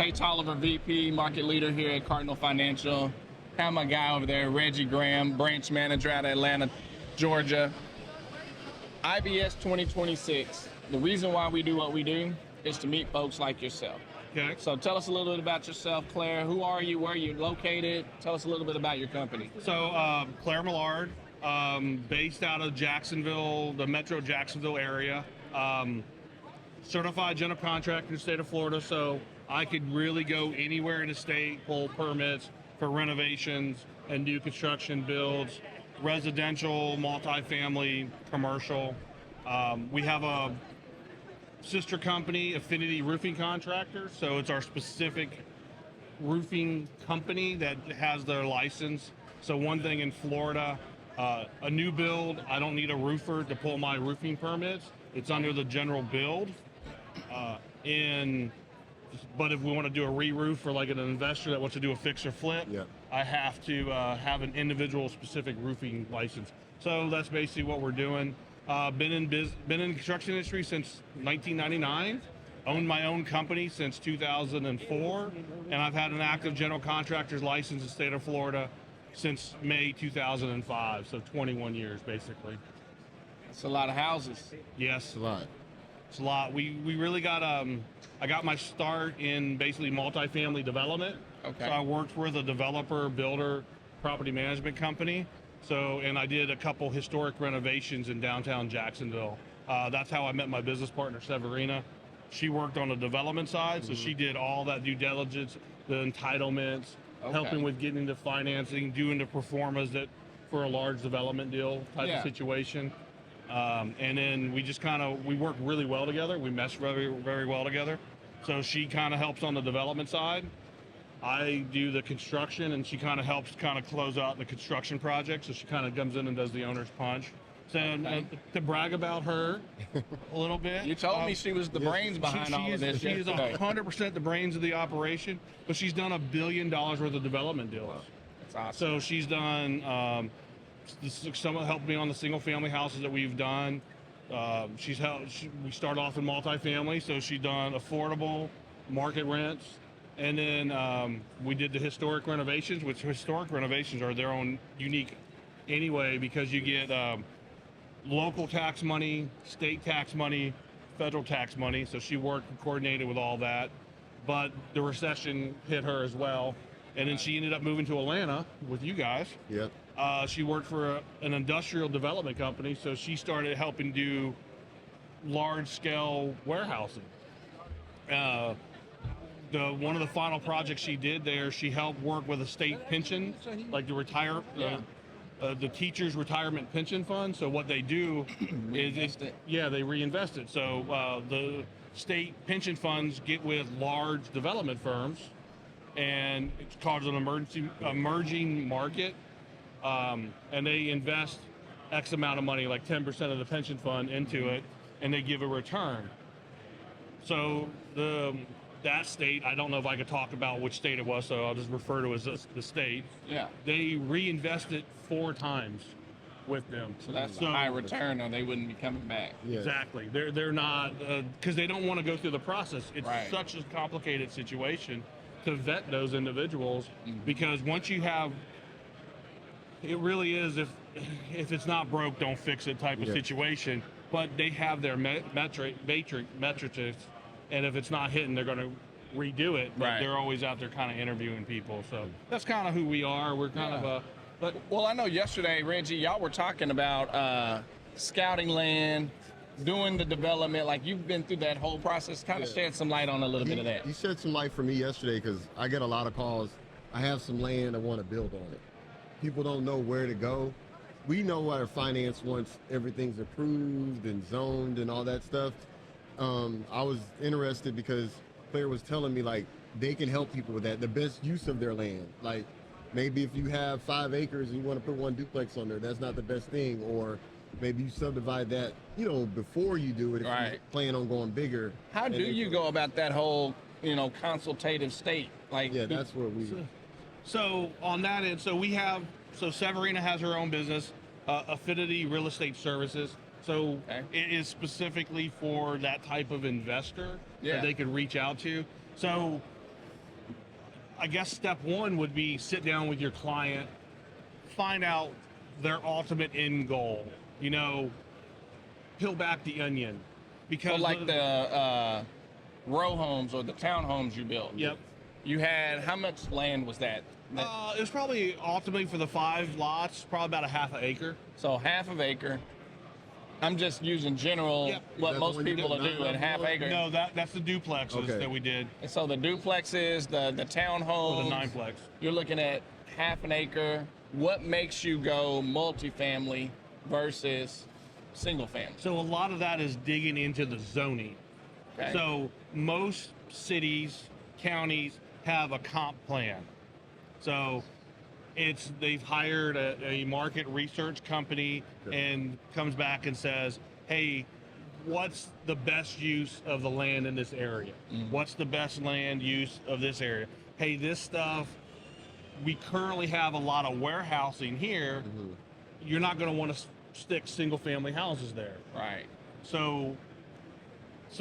Tay Toliver, VP, market leader here at Cardinal Financial. Have my guy over there, Reggie Graham, branch manager out of Atlanta, Georgia. IBS 2026. The reason why we do what we do is to meet folks like yourself. Okay. So tell us a little bit about yourself, Clair. Who are you? Where are you located? Tell us a little bit about your company. So Clair Millard, based out of Jacksonville, the Metro Jacksonville area. Certified general contractor in the state of Florida, so I could really go anywhere in the state, pull permits for renovations and new construction builds, residential, multifamily, commercial. We have a sister company, Affinity Roofing Contractors, so it's our specific roofing company that has their license. So one thing in Florida, a new build, I don't need a roofer to pull my roofing permits. It's under the general build. But if we want to do a re-roof for like an investor that wants to do a fix or flip, I have to have an individual specific roofing license. So that's basically what we're doing. Been in construction industry since 1999. Owned my own company since 2004, and I've had an active general contractor's license in the state of Florida since May 2005. So 21 years basically. That's a lot of houses. Yes, A lot. it's a lot. We really got I got my start in basically multifamily development. Okay. So I worked with a developer, builder, property management company. And I did a couple historic renovations in downtown Jacksonville. That's how I met my business partner, Severina. She worked on the development side, so she did all that due diligence, the entitlements, helping with getting the financing, doing the performas that for a large development deal type of situation. And then we just we work really well together. We mesh very, very well together. So she kind of helps on the development side. I do the construction, and she kind of helps close out the construction project. So she kind of comes in and does the owner's punch. So to brag about her a little bit. You told me she was the brains behind all of this. She is 100% the brains of the operation, but she's done $1 billion worth of development deals. That's awesome. So she's done, someone helped me on the single family houses that we've done. We start off in multifamily, so she's done affordable market rents. And then we did the historic renovations, which historic renovations are their own unique anyway, because you get local tax money, state tax money, federal tax money. So she worked and coordinated with all that. But the recession hit her as well. And then she ended up moving to Atlanta with you guys. Yep. She worked for an industrial development company. So she started helping do large scale warehousing. One of the final projects she did there, she helped work with a state pension, like the teachers' retirement pension fund. So what they do is they reinvest it. So the state pension funds get with large development firms, and it's called an emerging market, and they invest X amount of money, like 10% of the pension fund into it, and they give a return. So that state, I don't know if I could talk about which state it was, so I'll just refer to it as the state. Yeah. They reinvested 4 times with them. So that's a high return, or they wouldn't be coming back. Yeah. Exactly. They're not, because they don't want to go through the process. It's such a complicated situation to vet those individuals, because once you have, it really is, if it's not broke, don't fix it type of situation. But they have their metrics, and if it's not hitting, they're going to redo it. But they're always out there kind of interviewing people. So that's kind of who we are. We're kind of Well, I know yesterday, Reggie, y'all were talking about scouting land, doing the development. Like, you've been through that whole process. Kind of shed some light on a little bit of that. You shed some light for me yesterday, because I get a lot of calls. I have some land, I want to build on it. People don't know where to go. We know our finance once everything's approved and zoned and all that stuff. I was interested because Clair was telling me, like, they can help people with that, the best use of their land. Like, maybe if you have 5 acres and you want to put 1 duplex on there, that's not the best thing. Or maybe you subdivide that, before you do it, if you plan on going bigger. How do you go about that whole, consultative state? Like, that's where we. So on that end, so Severina has her own business, Affinity Real Estate Services. So it is specifically for that type of investor that they could reach out to. So I guess step one would be sit down with your client, find out their ultimate end goal. You know, peel back the onion. Because So like the row homes or the townhomes you built. Yep. You had, how much land was that? It was probably ultimately for the 5 lots, probably about a half an acre. So half of acre. I'm just using general Yep. what Is that most the one you people did? will do in half acre. No, that's the duplexes Okay. that we did, And so the duplexes, the or townhomes, the 9-plex. you're looking at half an acre. What makes you go multifamily versus single family? So a lot of that is digging into the zoning. Okay. So most cities, counties have a comp plan. So they've hired a market research company and comes back and says, hey, what's the best use of the land in this area? What's the best land use of this area? Hey, this stuff, we currently have a lot of warehousing here. You're not going to want to stick single family houses there. Right. So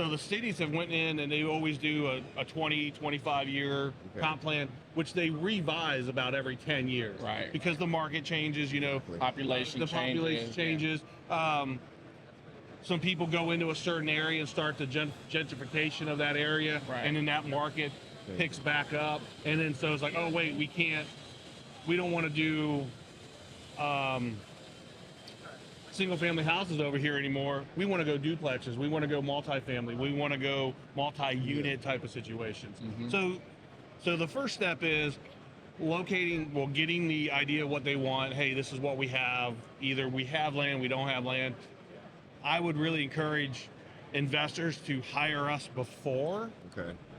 the cities have went in and they always do a 20, 25 year comp plan, which they revise about every 10 years. Right. Because the market changes, you know, Population the changes. population changes. Some people go into a certain area and start the gentrification of that area, Right. and then that market picks back up. And then so it's like, oh wait, we don't want to do single family houses over here anymore. We want to go duplexes. We want to go multifamily. We want to go multi-unit type of situations. So the first step is getting the idea of what they want. Hey, this is what we have. Either we have land, we don't have land. I would really encourage investors to hire us before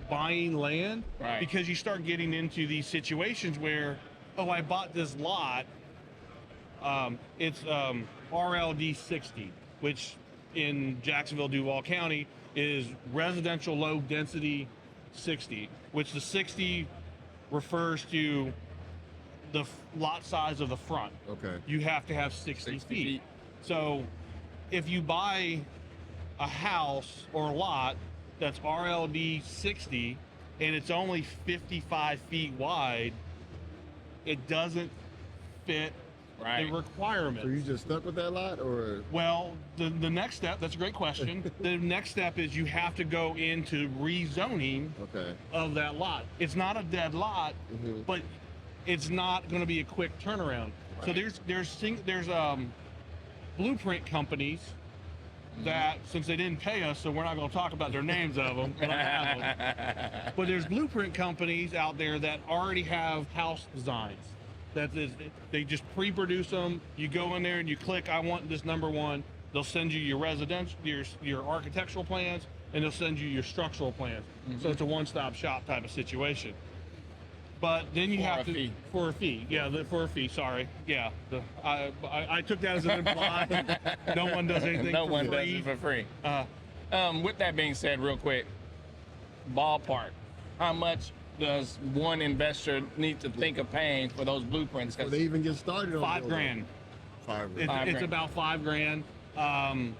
buying land, Right. because you start getting into these situations where, oh, I bought this lot. It's RLD 60, which in Jacksonville, Duval County is residential low density 60, which the 60 refers to the lot size of the front. You have to have 60 feet. So if you buy a house or a lot that's RLD 60 and it's only 55 feet wide, it doesn't fit Right. the requirements. So you just stuck with that lot, or? Well, the next step, that's a great question. The next step is you have to go into rezoning of that lot. It's not a dead lot, but it's not going to be a quick turnaround. So there's blueprint companies that, since they didn't pay us, so we're not going to talk about their names of them. But I have them. But there's blueprint companies out there that already have house designs. That is, they just pre-produce them. You go in there and you click, I want this number one. They'll send you your residential, your architectural plans, and they'll send you your structural plans. So it's a one-stop shop type of situation. But then you have to for a fee. Yeah, for a fee. Sorry. Yeah. I took that as an implied. No one does anything. No for one free. does it for free. With that being said, real quick, ballpark, how much does one investor need to think of paying for those blueprints? Before they even get started on $5,000. $5,000. It's about $5,000.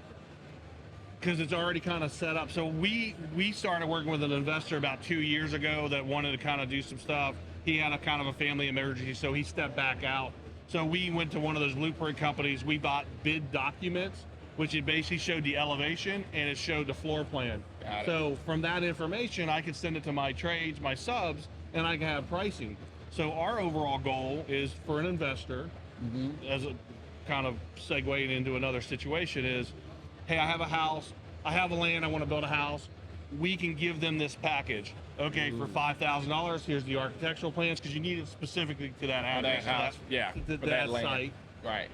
Because it's already kind of set up. So we started working with an investor about 2 years ago that wanted to kind of do some stuff. He had a kind of a family emergency, so he stepped back out. So we went to one of those blueprint companies. We bought bid documents, which it basically showed the elevation and it showed the floor plan. Got it. So from that information, I could send it to my trades, my subs, and I can have pricing. So our overall goal is for an investor, as a kind of segueing into another situation, is, hey, I have a house, I have a land, I want to build a house. We can give them this package. Okay, for $5,000, here's the architectural plans, because you need it specifically to that address, house, to for that land. site. Right.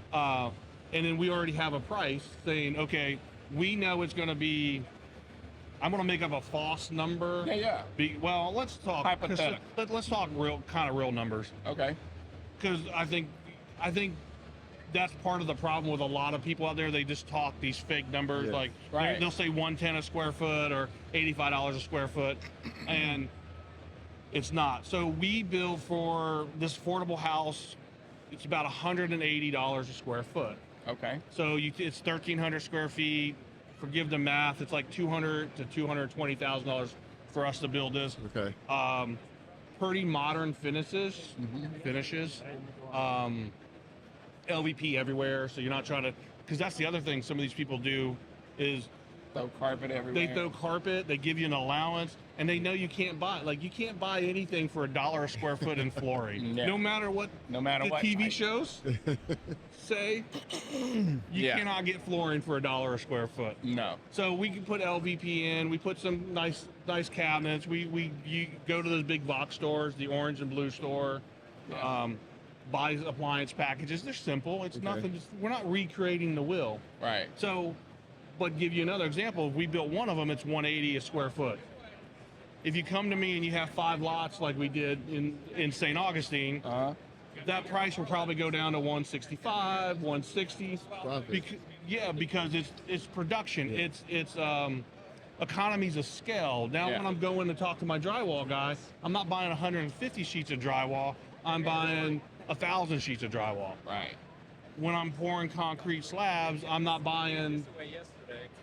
And then we already have a price saying, okay, we know it's going to be, I'm going to make up a false number. Yeah. Well, let's talk. Hypothetical. Let's talk real numbers. Okay. Because I think that's part of the problem with a lot of people out there. They just talk these fake numbers. Yes. Like Right. they'll say $110 a square foot or $85 a square foot, and it's not. So we build for this affordable house. It's about $180 a square foot. Okay. So it's 1,300 square feet. Forgive the math. It's like $200,000 to $220,000 for us to build this. Okay. pretty modern finishes. LVP everywhere, so you're not trying to, because that's the other thing some of these people do is Throw carpet everywhere. they throw carpet, they give you an allowance, and they know you can't buy anything for $1 a square foot in flooring. Yeah. No matter what No matter the what TV type. shows say, you cannot get flooring for $1 a square foot. No. So we can put LVP in. We put some nice cabinets. You go to those big box stores, the orange and blue store, buy appliance packages. They're simple. It's nothing. We're not recreating the wheel. Right. So, but give you another example. If we built one of them, it's $180 a square foot. If you come to me and you have 5 lots like we did in St. Augustine, that price will probably go down to $165, $160. Because it's production. Yeah. It's economies of scale. Now when I'm going to talk to my drywall guy, I'm not buying 150 sheets of drywall. I'm buying 1,000 sheets of drywall. Right. When I'm pouring concrete slabs, I'm not buying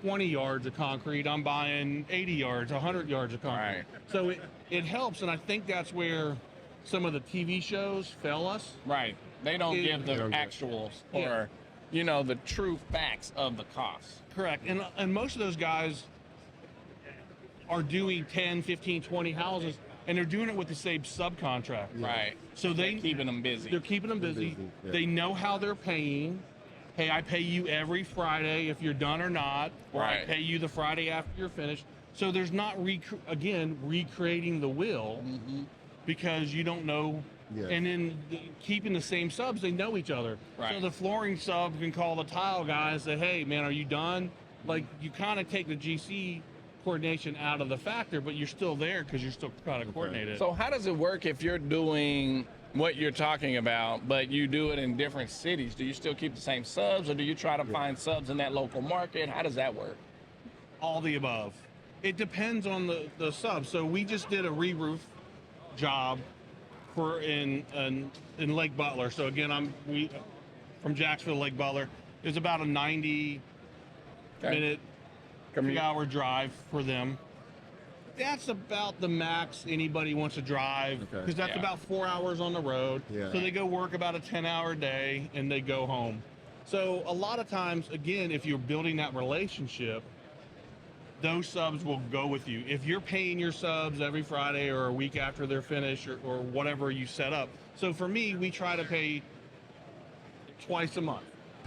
20 yards of concrete. I'm buying 80 yards, 100 yards of concrete. Right. So it helps, and I think that's where some of the TV shows fail us. Right. They don't give the They don't get- actuals or, the true facts of the cost. Correct. And most of those guys are doing 10, 15, 20 houses, and they're doing it with the same subcontract. Right. So They're keeping them busy. They're keeping them busy. busy, yeah. They know how they're paying. Hey, I pay you every Friday if you're done or not, or I Right. pay you the Friday after you're finished. So there's not recreating the wheel because you don't know. Yeah. And then keeping the same subs, they know each other. Right. So the flooring sub can call the tile guy and say, "Hey, man, are you done?" Like you kind of take the GC coordination out of the factor, but you're still there because you're still kind of coordinated. So how does it work if you're doing what you're talking about, but you do it in different cities? Do you still keep the same subs, or do you try to find subs in that local market? How does that work? All the above. It depends on the sub. So we just did a re-roof job for in Lake Butler. So again, we from Jacksonville to Lake Butler. It's about a 90-minute, 3-hour drive for them. That's about the max anybody wants to drive because that's Yeah. about 4 hours on the road. Yeah. So they go work about a 10-hour day and they go home. So a lot of times, again, if you're building that relationship, those subs will go with you. If you're paying your subs every Friday or a week after they're finished or whatever you set up. So for me, we try to pay twice a month.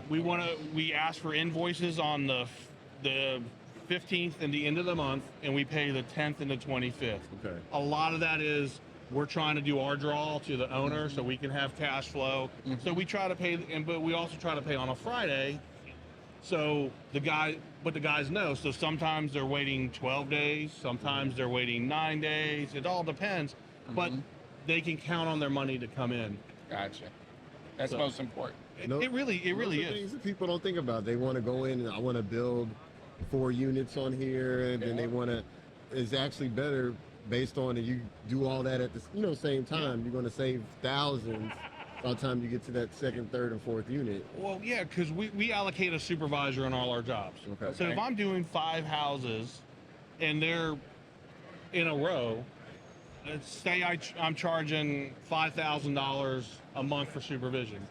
We ask for invoices on the 15th and the end of the month, and we pay the 10th and the 25th. Okay. A lot of that is we're trying to do our draw to the owner so we can have cash flow. So we try to pay, but we also try to pay on a Friday. So the guys know. So sometimes they're waiting 12 days, sometimes they're waiting 9 days. It all depends, but they can count on their money to come in. Gotcha. That's So- most important. It really Those are is. things that people don't think about. They want to go in and I want to build 4 units on here, and then they want to. It's actually better based on that you do all that at the same time. You're going to save thousands by the time you get to that second, third, and fourth unit. Well, yeah, because we allocate a supervisor on all our jobs. Okay. So if I'm doing 5 houses and they're in a row, say I'm charging $5,000 a month for supervision.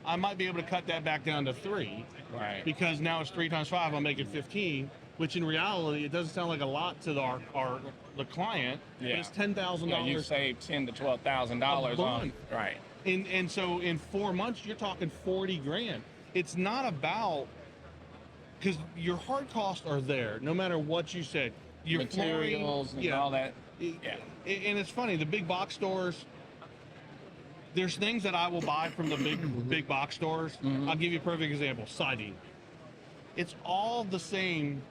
I might be able to cut that back down to 3 Right. because now it's 3 times 5, I'm making 15, which in reality, it doesn't sound like a lot to the client, but it's $10,000. Yeah, you save $10,000 to $12,000 A on. month. Right. And so in 4 months, you're talking 40 grand. It's not about, because your hard costs are there, no matter what you said. Your Materials flooring, and all that. Yeah. And it's funny, the big box stores, there's things that I will buy from the big box stores. I'll give you a perfect example, siding. It's all the same,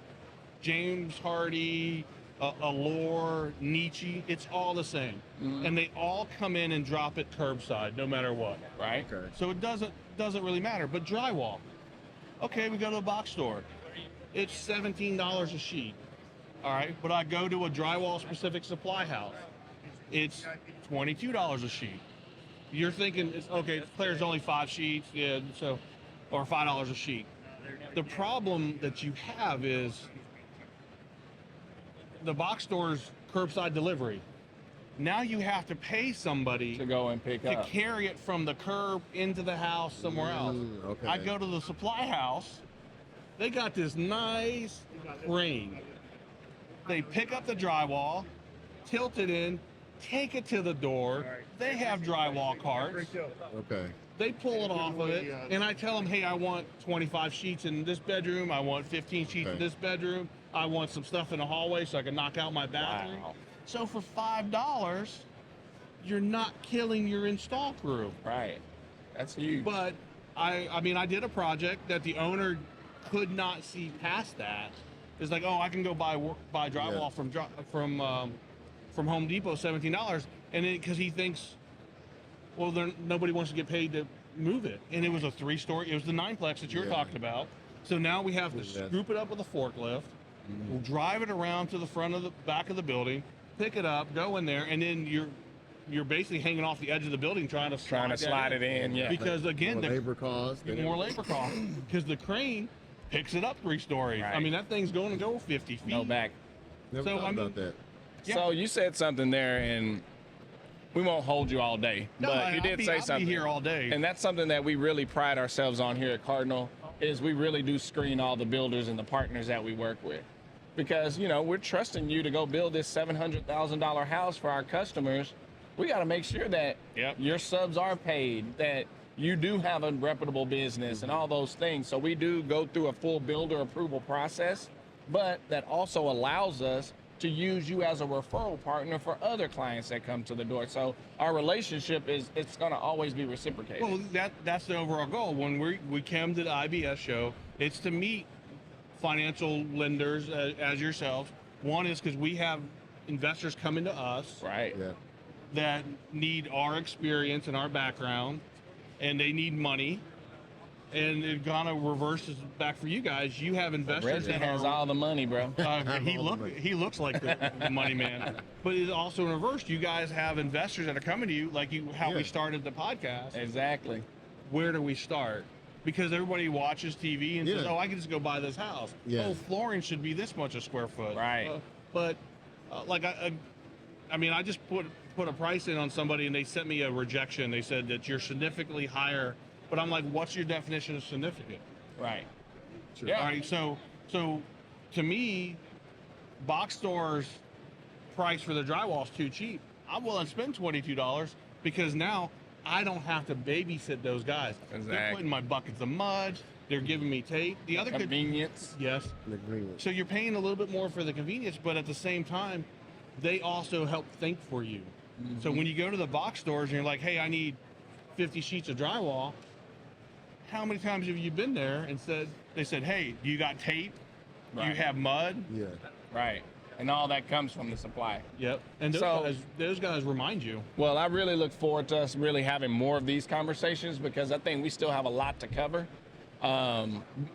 James Hardy, Allure, Nietzsche, it's all the same. And they all come in and drop it curbside, no matter what. Right. Okay. So it doesn't really matter. But drywall, okay, we go to a box store. It's $17 a sheet. All right, but I go to a drywall specific supply house. It's $22 a sheet. You're thinking, Clair's only 5 sheets, yeah, so, or $5 a sheet. The problem that you have is the box store's curbside delivery. Now you have to pay somebody To go and pick to up. carry it from the curb into the house somewhere else. Okay. I go to the supply house. They got this nice crane. They pick up the drywall, tilt it in, take it to the door. They have drywall carts. Okay. They pull it off of it, and I tell them, hey, I want 25 sheets in this bedroom. I want 15 sheets in Okay. this bedroom. I want some stuff in the hallway so I can knock out my bathroom. Wow. So for $5, you're not killing your install crew. Right. That's huge. But I mean, I did a project that the owner could not see past that. It's like, oh, I can go buy drywall from Home Depot, $17, and because he thinks, well, nobody wants to get paid to move it, and it was a 3-story. It was the 9-plex that you were Yeah. talking about. So now we have to Yeah. scoop it up with a forklift. We'll drive it around to the front of the back of the building, pick it up, go in there, and then you're basically hanging off the edge of the building trying to slide it in. Yeah. Because again, More labor costs. more labor costs because the crane picks it up 3 stories. I Right. mean, that thing's going to go 50 feet. No back. Never So, thought I mean, about that. Yeah. So you said something there, and we won't hold you all day, No, but you did say I'll something. be here all day. And that's something that we really pride ourselves on here at Cardinal, is we really do screen all the builders and the partners that we work with. Because, you know, we're trusting you to go build this $700,000 house for our customers. We got to make sure that Yep. your subs are paid, that you do have a reputable business and all those things. So we do go through a full builder approval process, but that also allows us to use you as a referral partner for other clients that come to the door. So our relationship it's going to always be reciprocated. Well, that's the overall goal. When we came to the IBS show, it's to meet financial lenders as yourselves. One is because we have investors coming to us right. Yeah. that need our experience and our background, and they need money. And it kind of reverses back for you guys. You have investors Reggie that has are all the money, bro. he looks like the money man, but it's also in reverse. You guys have investors that are coming to you, like how we Yeah. started the podcast. Exactly. Where do we start? Because everybody watches TV and says, Yeah. "Oh, I can just go buy this house. Yeah. Oh, flooring should be this much a square foot." Right. But like I mean, I just put a price in on somebody, and they sent me a rejection. They said that you're significantly higher. But I'm like, what's your definition of significant? Right. Sure. Yeah. All right, so to me, box stores price for the drywall is too cheap. I'm willing to spend $22 because now I don't have to babysit those guys. They're Exactly. putting my buckets of mud. They're giving me tape. The other Convenience. yes. An agreement. So you're paying a little bit more for the convenience, but at the same time, they also help think for you. So when you go to the box stores and you're like, hey, I need 50 sheets of drywall. How many times have you been there and they said, hey, you got tape? Right. You have mud? Yeah. Right. And all that comes from the supply. Yep. And those guys remind you. Well, I really look forward to us really having more of these conversations because I think we still have a lot to cover,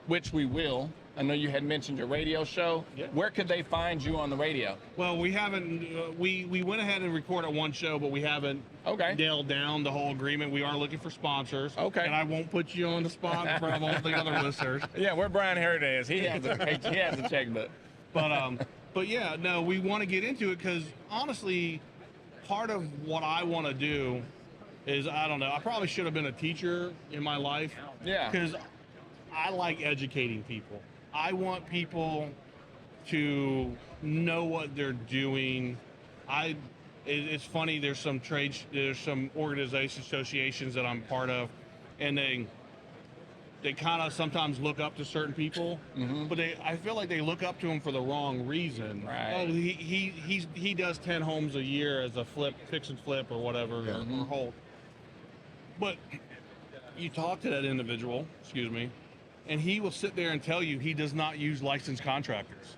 which we will. I know you had mentioned your radio show. Yeah. Where could they find you on the radio? Well, we haven't, we went ahead and recorded one show, but we haven't Okay. nailed down the whole agreement. We are looking for sponsors. Okay. And I won't put you on the spot in front of all the other listeners. Yeah, where Brian Herod is. He has a checkbook. But yeah, no, we want to get into it because honestly, part of what I want to do is, I don't know, I probably should have been a teacher in my life. Yeah. Because I like educating people. I want people to know what they're doing. It's funny, there's some organizations, associations that I'm part of, and they kind of sometimes look up to certain people, but I feel like they look up to them for the wrong reason. Right. Oh, he does 10 homes a year as a fix and flip or whatever, Yeah. or hold. But you talk to that individual, and he will sit there and tell you he does not use licensed contractors.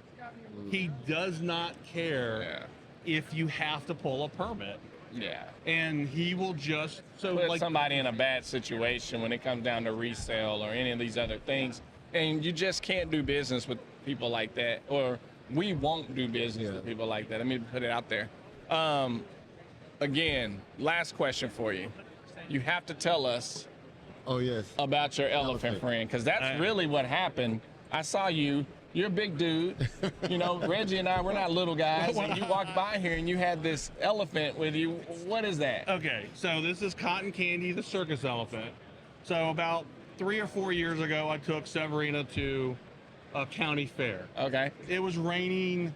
He does not care if you have to pull a permit. Yeah. And he will just Put somebody in a bad situation when it comes down to resale or any of these other things. And you just can't do business with people like that, or we won't do business with people like that. Let me put it out there. Again, last question for you. You have to tell us Oh yes. about your elephant friend, because that's really what happened. I saw you You're a big dude. You know, Reggie and I, we're not little guys. And you walked by here and you had this elephant with you. What is that? Okay, so this is Cotton Candy, the circus elephant. So about 3 or 4 years ago, I took Severina to a county fair. Okay. It was raining.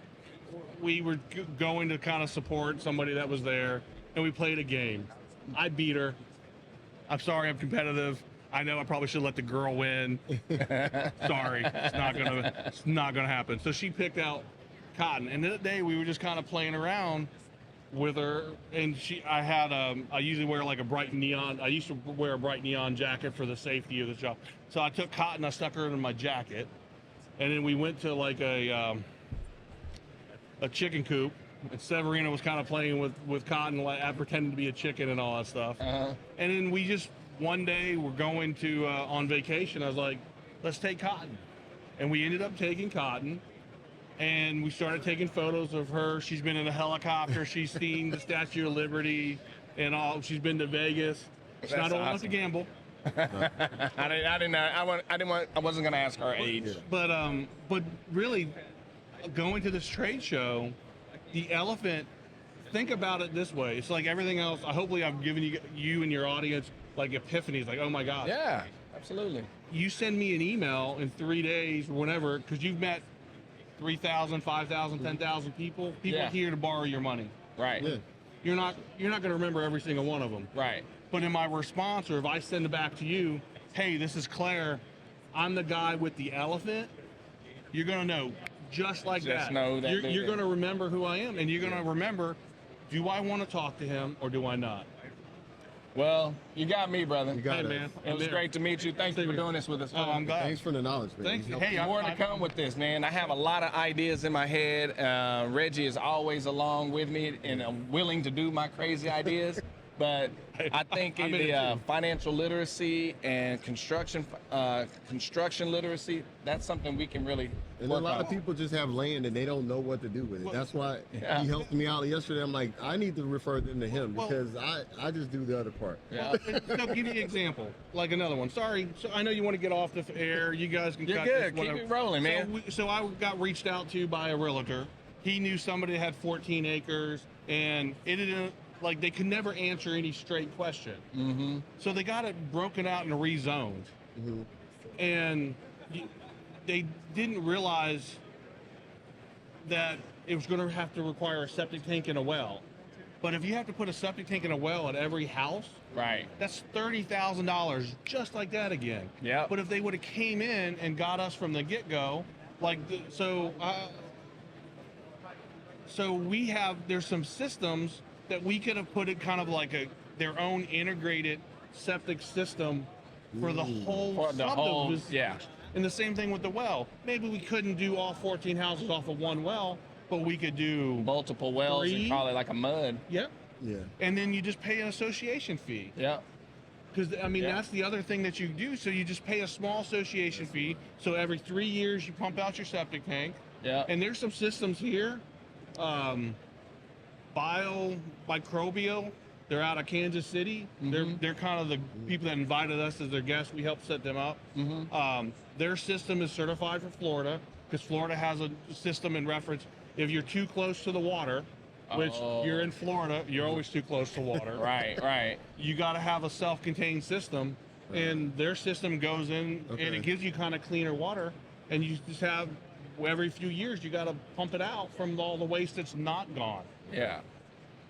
We were going to kind of support somebody that was there, and we played a game. I beat her. I'm sorry, I'm competitive. I know I probably should let the girl win. Sorry, it's not gonna happen. So she picked out Cotton, and that day we were just kind of playing around with her, and I usually wear like a bright neon. I used to wear a bright neon jacket for the safety of the job. So I took Cotton, I stuck her in my jacket, and then we went to like a chicken coop. And Severina was kind of playing with Cotton, like pretending to be a chicken and all that stuff. Uh-huh. And then we just one day we're going to on vacation. I was like, let's take Cotton, and we ended up taking Cotton. And we started taking photos of her. She's been in a helicopter. She's seen the Statue of Liberty and all. She's been to Vegas. She's not old enough to gamble. I wasn't gonna ask her age. But really, going to this trade show, the elephant. Think about it this way. It's like everything else. Hopefully, I've given you and your audience like epiphanies. Like, oh my God. Yeah, absolutely. You send me an email in 3 days or whenever, because you've met 3,000, 5,000, 10,000 people. People are here to borrow your money. Right. Yeah. You're not going to remember every single one of them. Right. But in my response, or if I send it back to you, hey, this is Claire. I'm the guy with the elephant. You're going to know just like Just that. know that You're going to remember who I am, and you're going to remember, do I want to talk to him or do I not? Well, you got me, brother. You got Hey, us. man. It was great to meet you. Thank you for doing this with us. Oh, I'm glad. Thanks for the knowledge, man. Thanks. You Hey, More to come with this, man. I have a lot of ideas in my head. Reggie is always along with me and willing to do my crazy ideas. But I think I'm in the it too. financial literacy and construction literacy, that's something we can really And a work lot on. of people just have land and they don't know what to do with it. That's why Yeah. he helped me out yesterday. I'm like, I need to refer them to him Well- because I just do the other part. Yeah. So give you an example, like another one. Sorry, so I know you want to get off the air. You guys can You're cut good. this, Keep whatever. it rolling, man. So I got reached out to by a realtor. He knew somebody that had 14 acres, and it didn't, like they could never answer any straight question. Mm-hmm. So they got it broken out and rezoned, Mhm. and they didn't realize that it was going to have to require a septic tank and a well. But if you have to put a septic tank and a well at every house, Right. that's $30,000 just like that again. Yeah. But if they would have came in and got us from the get-go, there's some systems that we could have put it kind of like their own integrated septic system for the whole For the whole, subdivision. yeah. And the same thing with the well. Maybe we couldn't do all 14 houses off of one well, but we could do Multiple wells and 3. call it like a mud. Yep. Yeah. And then you just pay an association fee. Yeah. Because, I mean, Yeah. that's the other thing that you do. So you just pay a small association fee. So every 3 years you pump out your septic tank. Yeah. And there's some systems here. Biomicrobial. They're out of Kansas City. Mhm. They're kind of the people that invited us as their guests. We helped set them up. Mm-hmm. Their system is certified for Florida because Florida has a system in reference. If you're too close to the water, which Oh. you're in Florida, you're always too close to water. Right. Right. You got to have a self-contained system, and their system goes in and Okay. it gives you kind of cleaner water, and you just have every few years you got to pump it out from all the waste that's not gone. Yeah.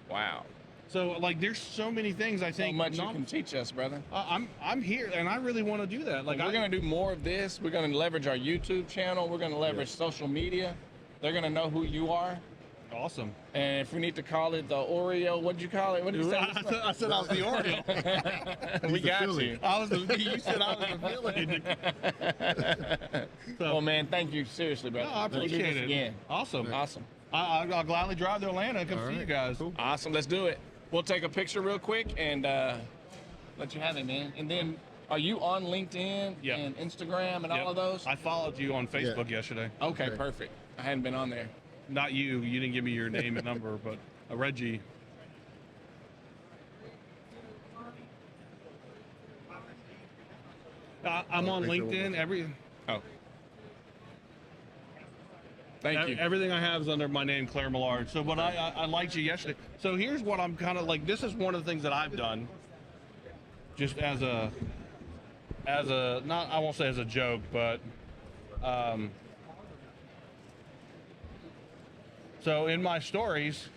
Wow. So like there's so many things I So think much you can teach us, brother. I'm here and I really want to do that. Like We're going to do more of this. We're going to leverage our YouTube channel. We're going to leverage social media. They're going to know who you are. Awesome. And if we need to call it the Oreo, what did you call it? What did you say? I said I was the Oreo. We the got Philly. you. You said I was the villain. Well, man, thank you. Seriously, brother. No, I Let's do appreciate this it. Again. Awesome. Awesome. I'll gladly drive to Atlanta and come All see right. you guys. Cool. Awesome. Let's do it. We'll take a picture real quick and let you have it, man. And then, are you on LinkedIn Yep. and Instagram and Yep. all of those? I followed you on Facebook yesterday. Okay, Okay. perfect. I hadn't been on there. Not you. You didn't give me your name and number, but Reggie. I'm on Rachel. LinkedIn. Oh. Thank you. Everything I have is under my name, Clair Millard. So when I liked you yesterday. So here's what I'm kind of like. This is one of the things that I've done, just as a not, I won't say as a joke, but so in my stories,